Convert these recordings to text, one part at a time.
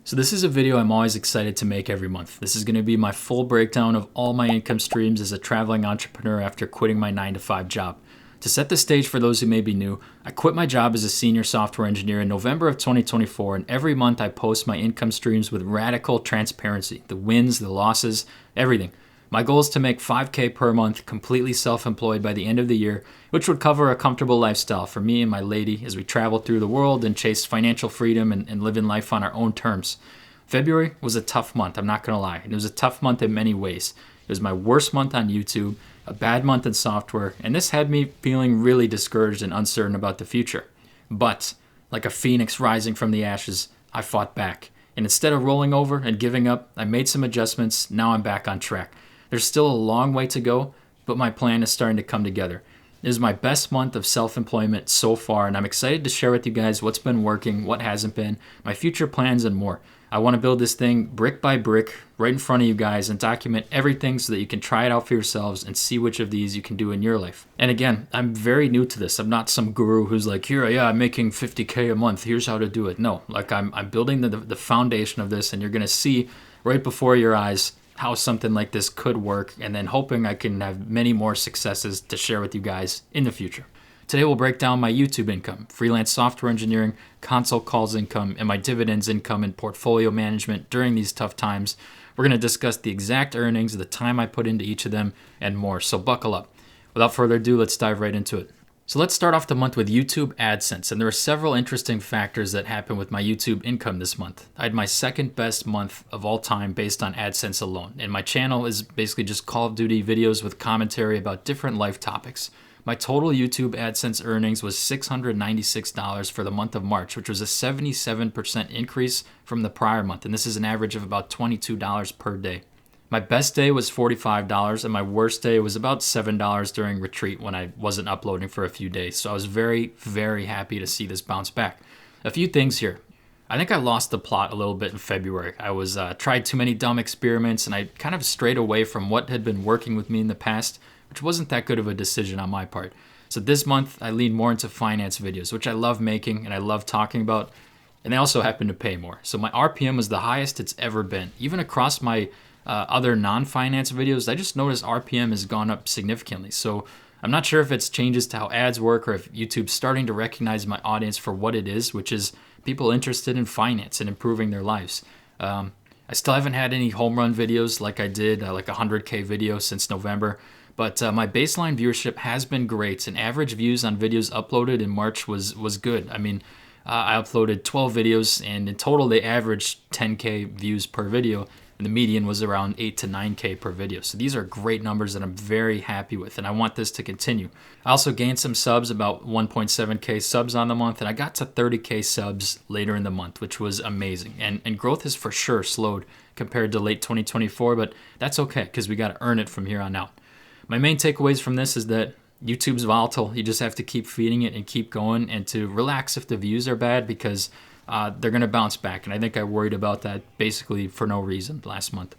So this is a video I'm always excited to make every month. This is going to be my full breakdown of all my income streams as a traveling entrepreneur after quitting my 9-to-5 job. To set the stage for those who may be new, I quit my job as a senior software engineer in November of 2024, and every month I post my income streams with radical transparency, the wins, the losses, everything. My goal is to make $5K per month completely self-employed by the end of the year, which would cover a comfortable lifestyle for me and my lady as we travel through the world and chase financial freedom and live in life on our own terms. February was a tough month, I'm not going to lie. It was a tough month in many ways. It was my worst month on YouTube, a bad month in software, and this had me feeling really discouraged and uncertain about the future. But, like a phoenix rising from the ashes, I fought back. And instead of rolling over and giving up, I made some adjustments. Now I'm back on track. There's still a long way to go, but my plan is starting to come together. It is my best month of self-employment so far, and I'm excited to share with you guys what's been working, what hasn't been, my future plans, and more. I want to build this thing brick by brick right in front of you guys and document everything so that you can try it out for yourselves and see which of these you can do in your life. And again, I'm very new to this. I'm not some guru who's like, here, yeah, I'm making 50K a month. Here's how to do it. No, like I'm building the foundation of this, and you're going to see right before your eyes how something like this could work, and then hoping I can have many more successes to share with you guys in the future. Today we'll break down my YouTube income, freelance software engineering, console calls income, and my dividends income and portfolio management during these tough times. We're going to discuss the exact earnings, the time I put into each of them, and more, so buckle up. Without further ado, let's dive right into it. So let's start off the month with YouTube Adsense, and there are several interesting factors that happened with my YouTube income this month. I had my second best month of all time based on Adsense alone, and my channel is basically just Call of Duty videos with commentary about different life topics. My total YouTube AdSense earnings was $696 for the month of March, which was a 77% increase from the prior month, and this is an average of about $22 per day. My best day was $45, and my worst day was about $7 during retreat when I wasn't uploading for a few days. So I was very, very happy to see this bounce back. A few things here. I think I lost the plot a little bit in February. I was tried too many dumb experiments, and I kind of strayed away from what had been working with me in the past, which wasn't that good of a decision on my part. So this month, I leaned more into finance videos, which I love making and I love talking about, and they also happen to pay more. So my RPM was the highest it's ever been. Even across my other non-finance videos, I just noticed RPM has gone up significantly. So I'm not sure if it's changes to how ads work or if YouTube's starting to recognize my audience for what it is, which is people interested in finance and improving their lives. I still haven't had any home run videos like I did, like a 100K video since November. But my baseline viewership has been great, and average views on videos uploaded in March was good. I mean, I uploaded 12 videos, and in total they averaged 10K views per video, and the median was around 8 to 9K per video. So these are great numbers that I'm very happy with, and I want this to continue. I also gained some subs, about 1.7K subs on the month, and I got to 30K subs later in the month, which was amazing. And growth has for sure slowed compared to late 2024, but that's okay because we got to earn it from here on out. My main takeaways from this is that YouTube's volatile. You just have to keep feeding it and keep going, and to relax if the views are bad because they're going to bounce back. And I think I worried about that basically for no reason last month.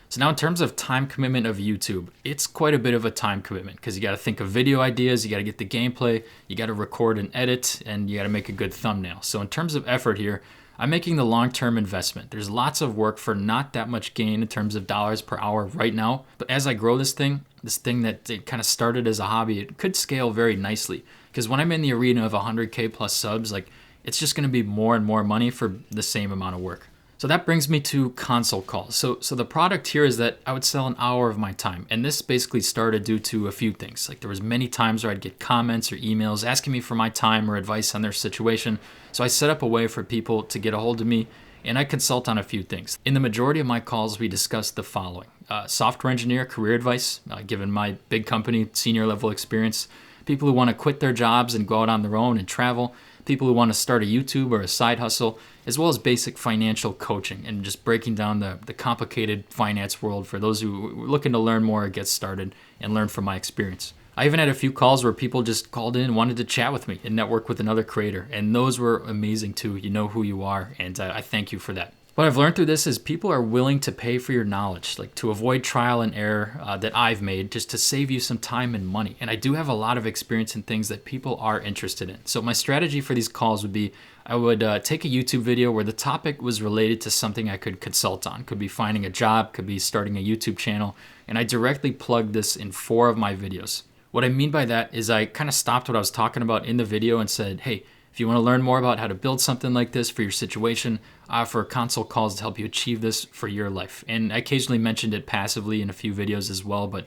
So now in terms of time commitment of YouTube, it's quite a bit of a time commitment because you got to think of video ideas, you got to get the gameplay, you got to record and edit, and you got to make a good thumbnail. So in terms of effort here, I'm making the long-term investment. There's lots of work for not that much gain in terms of dollars per hour right now. But as I grow this thing that it kind of started as a hobby, it could scale very nicely. Because when I'm in the arena of 100K plus subs, like it's just going to be more and more money for the same amount of work. So that brings me to console calls. So the product here is that I would sell an hour of my time. And this basically started due to a few things. Like there was many times where I'd get comments or emails asking me for my time or advice on their situation. So I set up a way for people to get a hold of me, and I consult on a few things. In the majority of my calls, we discuss the following. Software engineer career advice, given my big company senior level experience. People who want to quit their jobs and go out on their own and travel. People who want to start a YouTube or a side hustle, as well as basic financial coaching and just breaking down the complicated finance world for those who are looking to learn more or get started and learn from my experience. I even had a few calls where people just called in and wanted to chat with me and network with another creator, and those were amazing too. You know who you are, and I thank you for that. What I've learned through this is people are willing to pay for your knowledge, like to avoid trial and error that I've made just to save you some time and money. And I do have a lot of experience in things that people are interested in. So my strategy for these calls would be I would take a YouTube video where the topic was related to something I could consult on. Could be finding a job, could be starting a YouTube channel. And I directly plugged this in 4 of my videos. What I mean by that is I kind of stopped what I was talking about in the video and said, hey, if you want to learn more about how to build something like this for your situation, I offer consult calls to help you achieve this for your life. And I occasionally mentioned it passively in a few videos as well, but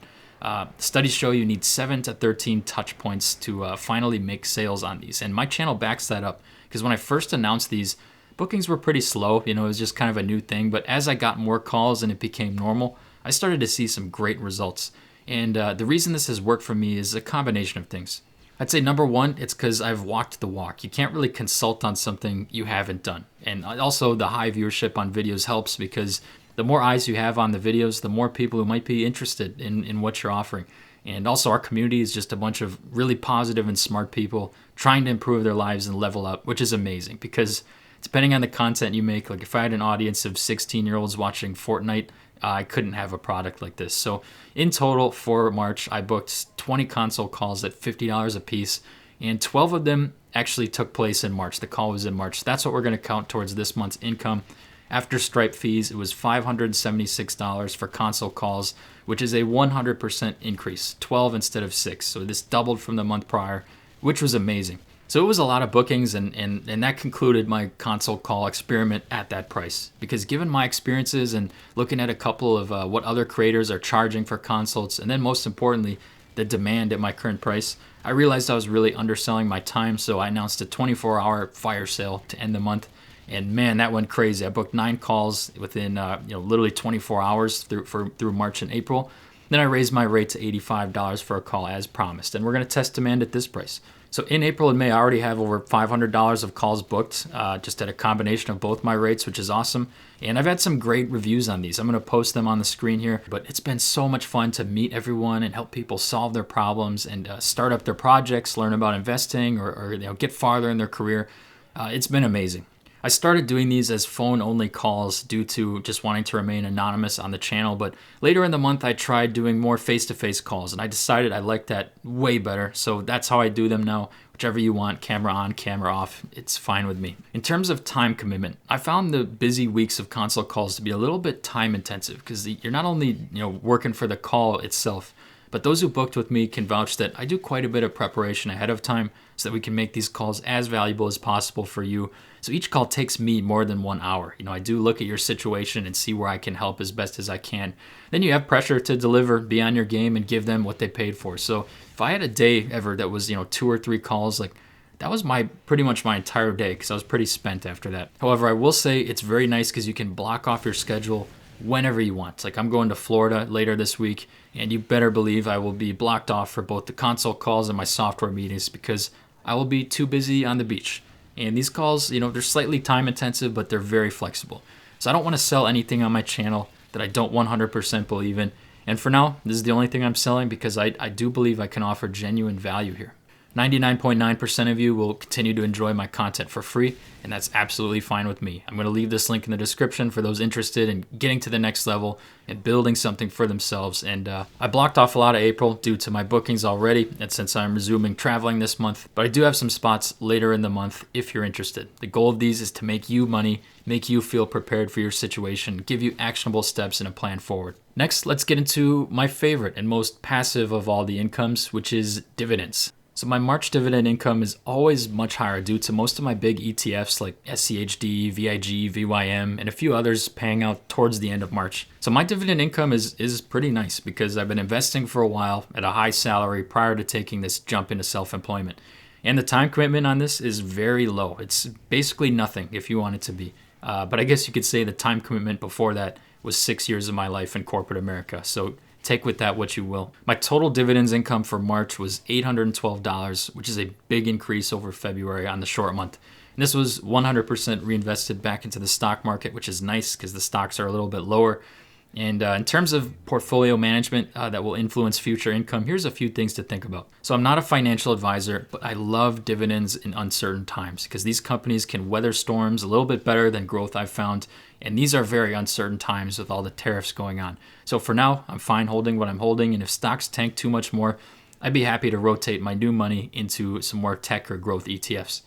studies show you need 7 to 13 touch points to finally make sales on these. And my channel backs that up because when I first announced these, bookings were pretty slow. It was just kind of a new thing. But as I got more calls and it became normal, I started to see some great results. And the reason this has worked for me is a combination of things. I'd say number one, it's because I've walked the walk. You can't really consult on something you haven't done. And also the high viewership on videos helps because the more eyes you have on the videos, the more people who might be interested in what you're offering. And also our community is just a bunch of really positive and smart people trying to improve their lives and level up, which is amazing because depending on the content you make, like if I had an audience of 16-year-olds watching Fortnite, I couldn't have a product like this. So in total for March, I booked 20 consult calls at $50 a piece, and 12 of them actually took place in March. The call was in March. That's what we're going to count towards this month's income. After Stripe fees, it was $576 for consult calls, which is a 100% increase, 12 instead of 6. So this doubled from the month prior, which was amazing. So it was a lot of bookings, and that concluded my consult call experiment at that price. Because given my experiences and looking at a couple of what other creators are charging for consults, and then most importantly, the demand at my current price, I realized I was really underselling my time, so I announced a 24-hour fire sale to end the month. And man, that went crazy. I booked 9 calls within literally 24 hours through March and April. Then I raised my rate to $85 for a call as promised, and we're going to test demand at this price. So in April and May, I already have over $500 of calls booked, just at a combination of both my rates, which is awesome. And I've had some great reviews on these. I'm going to post them on the screen here, but it's been so much fun to meet everyone and help people solve their problems and start up their projects, learn about investing, or get farther in their career. It's been amazing. I started doing these as phone-only calls due to just wanting to remain anonymous on the channel, but later in the month I tried doing more face-to-face calls, and I decided I liked that way better, so that's how I do them now. Whichever you want, camera on, camera off, it's fine with me. In terms of time commitment, I found the busy weeks of consult calls to be a little bit time-intensive because you're not only working for the call itself, but those who booked with me can vouch that I do quite a bit of preparation ahead of time so that we can make these calls as valuable as possible for you. So each call takes me more than 1 hour. I do look at your situation and see where I can help as best as I can. Then you have pressure to deliver, be on your game, and give them what they paid for. So if I had a day ever that was 2 or 3 calls, that was pretty much my entire day because I was pretty spent after that. However, I will say it's very nice because you can block off your schedule whenever you want. Like I'm going to Florida later this week, and you better believe I will be blocked off for both the consult calls and my software meetings because I will be too busy on the beach. And these calls, they're slightly time intensive, but they're very flexible. So I don't want to sell anything on my channel that I don't 100% believe in. And for now, this is the only thing I'm selling because I do believe I can offer genuine value here. 99.9% of you will continue to enjoy my content for free, and that's absolutely fine with me. I'm going to leave this link in the description for those interested in getting to the next level and building something for themselves. And I blocked off a lot of April due to my bookings already, and since I'm resuming traveling this month, but I do have some spots later in the month if you're interested. The goal of these is to make you money, make you feel prepared for your situation, give you actionable steps and a plan forward. Next, let's get into my favorite and most passive of all the incomes, which is dividends. So my March dividend income is always much higher due to most of my big ETFs like SCHD, VIG, VYM, and a few others paying out towards the end of March. So my dividend income is pretty nice because I've been investing for a while at a high salary prior to taking this jump into self-employment. And the time commitment on this is very low. It's basically nothing if you want it to be. But I guess you could say the time commitment before that was 6 years of my life in corporate America. So take with that what you will. My total dividends income for March was $812, which is a big increase over February on the short month. And this was 100% reinvested back into the stock market, which is nice because the stocks are a little bit lower. And in terms of portfolio management that will influence future income, here's a few things to think about. So I'm not a financial advisor, but I love dividends in uncertain times because these companies can weather storms a little bit better than growth I've found. And these are very uncertain times with all the tariffs going on. So for now, I'm fine holding what I'm holding. And if stocks tank too much more, I'd be happy to rotate my new money into some more tech or growth ETFs.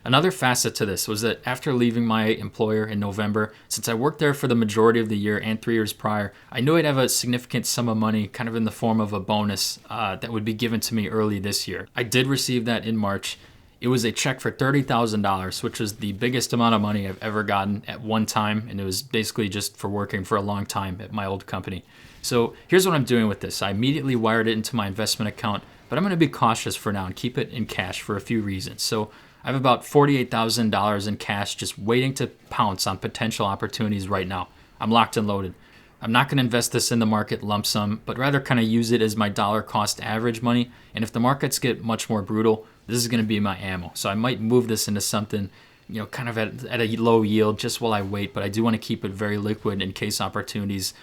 Another facet to this was that after leaving my employer in November, since I worked there for the majority of the year and 3 years prior, I knew I'd have a significant sum of money kind of in the form of a bonus that would be given to me early this year. I did receive that in March. It was a check for $30,000, which was the biggest amount of money I've ever gotten at one time, and it was basically just for working for a long time at my old company. So here's what I'm doing with this. I immediately wired it into my investment account, but I'm going to be cautious for now and keep it in cash for a few reasons. So I have about $48,000 in cash just waiting to pounce on potential opportunities right now. I'm locked and loaded. I'm not going to invest this in the market lump sum, but rather kind of use it as my dollar cost average money. And if the markets get much more brutal, this is going to be my ammo. So I might move this into something, kind of at a low yield just while I wait, but I do want to keep it very liquid in case opportunities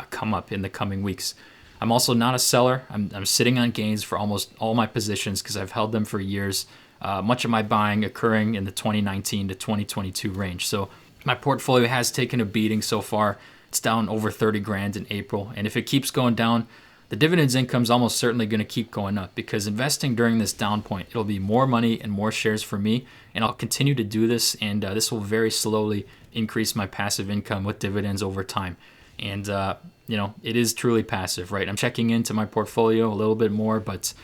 come up in the coming weeks. I'm also not a seller. I'm sitting on gains for almost all my positions because I've held them for years. Much of my buying occurring in the 2019 to 2022 range. So my portfolio has taken a beating so far. It's down over 30 grand in April. And if it keeps going down, the dividends income is almost certainly going to keep going up because investing during this down point, it'll be more money and more shares for me. And I'll continue to do this. And this will very slowly increase my passive income with dividends over time. And, it is truly passive, right? I'm checking into my portfolio a little bit more, but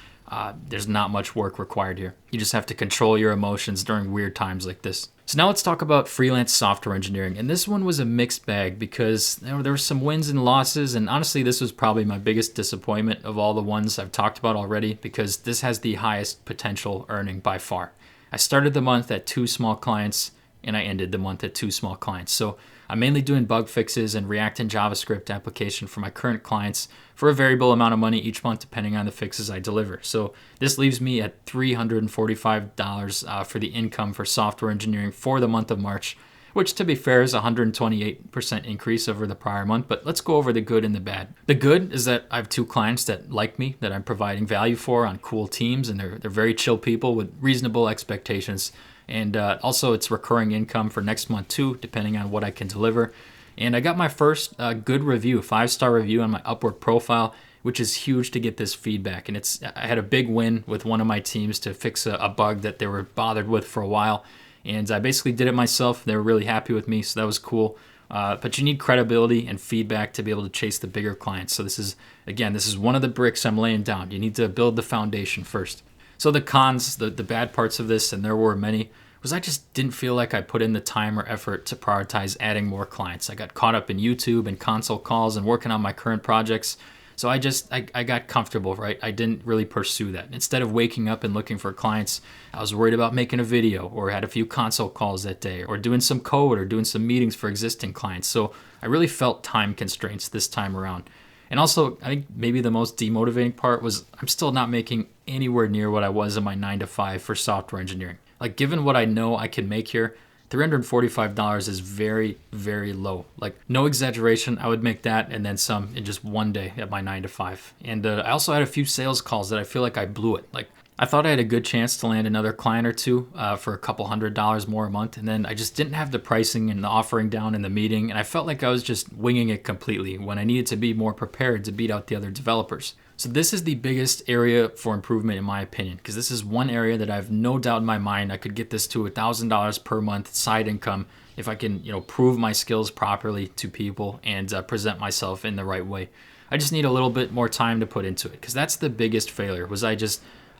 there's not much work required here. You just have to control your emotions during weird times like this. So now let's talk about freelance software engineering. And this one was a mixed bag because there were some wins and losses. And honestly, this was probably my biggest disappointment of all the ones I've talked about already because this has the highest potential earning by far. I started the month at 2 small clients and I ended the month at 2 small clients. So I'm mainly doing bug fixes and React and JavaScript application for my current clients for a variable amount of money each month depending on the fixes I deliver. So this leaves me at $345 for the income for software engineering for the month of March, which to be fair is a 128% increase over the prior month. But let's go over the good and the bad. The good is that I have 2 clients that like me, that I'm providing value for on cool teams, and they're very chill people with reasonable expectations. And also it's recurring income for next month too, depending on what I can deliver. And I got my first good review, 5-star review on my Upwork profile, which is huge to get this feedback. And I had a big win with one of my teams to fix a bug that they were bothered with for a while. And I basically did it myself. They were really happy with me, so that was cool. But you need credibility and feedback to be able to chase the bigger clients. So this is one of the bricks I'm laying down. You need to build the foundation first. So the cons, the bad parts of this, and there were many, was I just didn't feel like I put in the time or effort to prioritize adding more clients. I got caught up in YouTube and console calls and working on my current projects. So I got comfortable, right? I didn't really pursue that. Instead of waking up and looking for clients, I was worried about making a video or had a few console calls that day or doing some code or doing some meetings for existing clients. So I really felt time constraints this time around. And also, I think maybe the most demotivating part was I'm still not making anywhere near what I was in my 9-to-5 for software engineering. Like, given what I know I can make here, $345 is very, very low. Like, no exaggeration, I would make that and then some in just one day at my 9-to-5. And I also had a few sales calls that I feel like I blew it. Like, I thought I had a good chance to land another client or two for a couple $100 more a month. And then I just didn't have the pricing and the offering down in the meeting. And I felt like I was just winging it completely when I needed to be more prepared to beat out the other developers. So this is the biggest area for improvement in my opinion, because this is one area that I have no doubt in my mind I could get this to $1,000 per month side income if I can, prove my skills properly to people and present myself in the right way. I just need a little bit more time to put into it, because that's the biggest failure.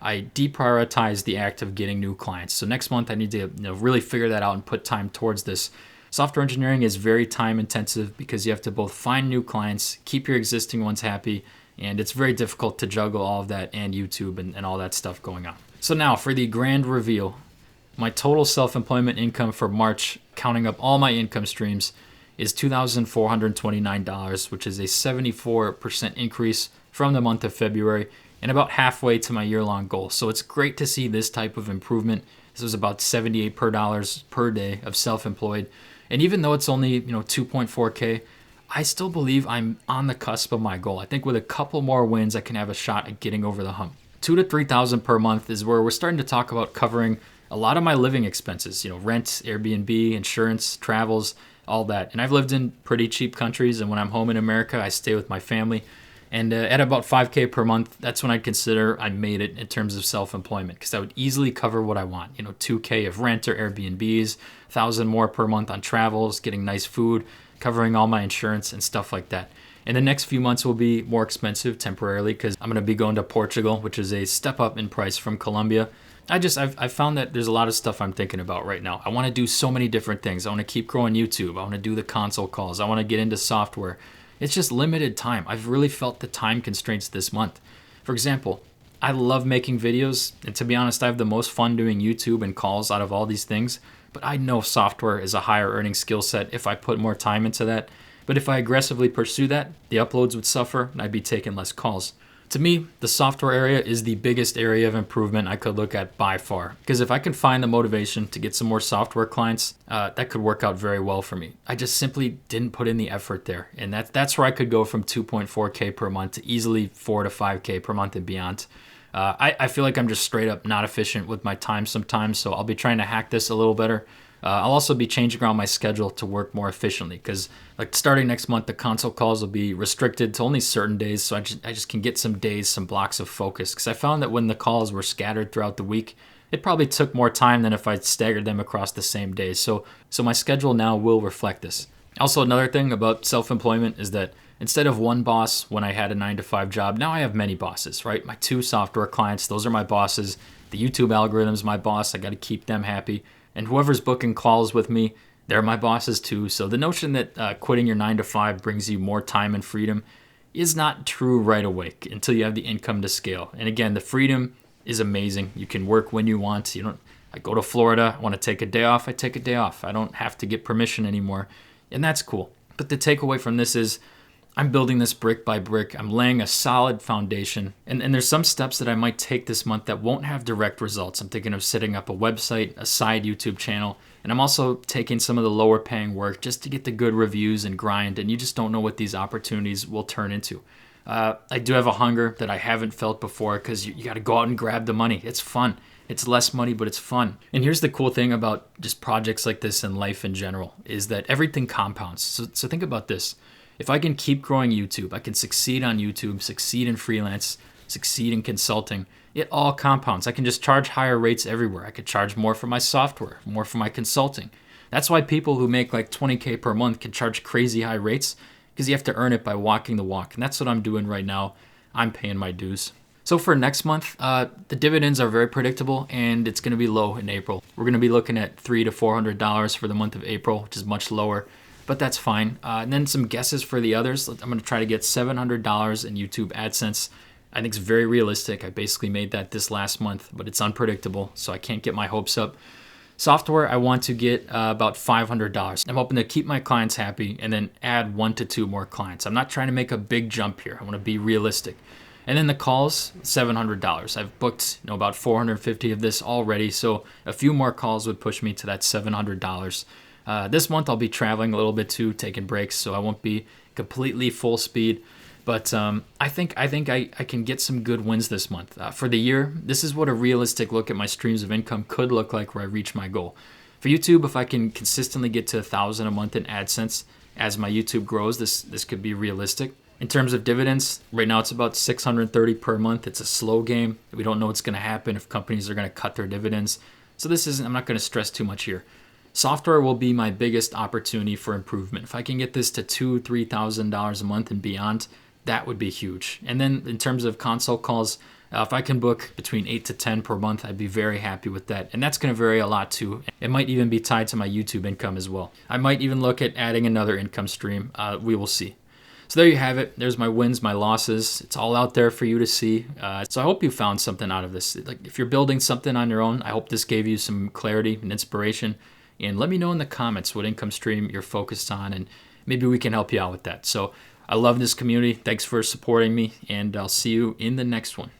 I deprioritized the act of getting new clients. So next month I need to really figure that out and put time towards this. Software engineering is very time intensive because you have to both find new clients, keep your existing ones happy, and it's very difficult to juggle all of that and YouTube and all that stuff going on. So now for the grand reveal, my total self-employment income for March, counting up all my income streams, is $2,429, which is a 74% increase from the month of February and about halfway to my year-long goal. So it's great to see this type of improvement. This was about $78 per day of self-employed. And even though it's only, 2.4K, I still believe I'm on the cusp of my goal. I think with a couple more wins, I can have a shot at getting over the hump. 2 to 3,000 per month is where we're starting to talk about covering a lot of my living expenses, rent, Airbnb, insurance, travels, all that. And I've lived in pretty cheap countries, and when I'm home in America, I stay with my family. And at about 5K per month, that's when I'd consider I made it in terms of self-employment, because I would easily cover what I want. 2K of rent or Airbnbs, 1,000 more per month on travels, getting nice food, covering all my insurance and stuff like that. And the next few months will be more expensive temporarily because I'm going to be going to Portugal, which is a step up in price from Colombia. I've found that there's a lot of stuff I'm thinking about right now. I want to do so many different things. I want to keep growing YouTube. I want to do the console calls. I want to get into software. It's just limited time. I've really felt the time constraints this month. For example, I love making videos, and to be honest, I have the most fun doing YouTube and calls out of all these things, but I know software is a higher earning skill set if I put more time into that. But if I aggressively pursue that, the uploads would suffer and I'd be taking less calls. To me, the software area is the biggest area of improvement I could look at by far. Because if I can find the motivation to get some more software clients, that could work out very well for me. I just simply didn't put in the effort there. And that's where I could go from 2.4K per month to easily 4 to 5K per month and beyond. I feel like I'm just straight up not efficient with my time sometimes, so I'll be trying to hack this a little better. I'll also be changing around my schedule to work more efficiently because starting next month, the console calls will be restricted to only certain days, so I just can get some days, some blocks of focus. Because I found that when the calls were scattered throughout the week, it probably took more time than if I staggered them across the same days. So my schedule now will reflect this. Also, another thing about self-employment is that instead of one boss when I had a 9 to 5 job, now I have many bosses, right? My 2 software clients, those are my bosses. The YouTube algorithm's my boss. I got to keep them happy. And whoever's booking calls with me, they're my bosses too. So the notion that quitting your 9 to 5 brings you more time and freedom is not true right away until you have the income to scale. And again, the freedom is amazing. You can work when you want. I go to Florida, I want to take a day off, I take a day off. I don't have to get permission anymore. And that's cool. But the takeaway from this is I'm building this brick by brick. I'm laying a solid foundation. And there's some steps that I might take this month that won't have direct results. I'm thinking of setting up a website, a side YouTube channel, and I'm also taking some of the lower paying work just to get the good reviews and grind. And you just don't know what these opportunities will turn into. I do have a hunger that I haven't felt before because you got to go out and grab the money. It's fun. It's less money, but it's fun. And here's the cool thing about just projects like this and life in general is that everything compounds. So think about this. If I can keep growing YouTube, I can succeed on YouTube, succeed in freelance, succeed in consulting. It all compounds. I can just charge higher rates everywhere. I could charge more for my software, more for my consulting. That's why people who make like 20K per month can charge crazy high rates because you have to earn it by walking the walk. And that's what I'm doing right now. I'm paying my dues. So for next month, the dividends are very predictable and it's going to be low in April. We're going to be looking at $300 to $400 for the month of April, which is much lower. But that's fine. And then some guesses for the others. I'm going to try to get $700 in YouTube AdSense. I think it's very realistic. I basically made that this last month, but it's unpredictable, so I can't get my hopes up. Software, I want to get about $500. I'm hoping to keep my clients happy and then add 1 to 2 more clients. I'm not trying to make a big jump here. I want to be realistic. And then the calls, $700. I've booked about 450 of this already, so a few more calls would push me to that $700. This month I'll be traveling a little bit too, taking breaks, so I won't be completely full speed. But I think I can get some good wins this month. For the year, this is what a realistic look at my streams of income could look like where I reach my goal. For YouTube, if I can consistently get to 1,000 a month in AdSense as my YouTube grows, this could be realistic. In terms of dividends, right now it's about $630 per month. It's a slow game. We don't know what's going to happen if companies are going to cut their dividends. So I'm not going to stress too much here. Software will be my biggest opportunity for improvement. If I can get this to $2,000, $3,000 a month and beyond, that would be huge. And then in terms of console calls, if I can book between 8 to 10 per month, I'd be very happy with that. And that's going to vary a lot too. It might even be tied to my YouTube income as well. I might even look at adding another income stream. We will see. So there you have it. There's my wins, my losses. It's all out there for you to see. So I hope you found something out of this. Like if you're building something on your own, I hope this gave you some clarity and inspiration. And let me know in the comments what income stream you're focused on, and maybe we can help you out with that. So I love this community. Thanks for supporting me, and I'll see you in the next one.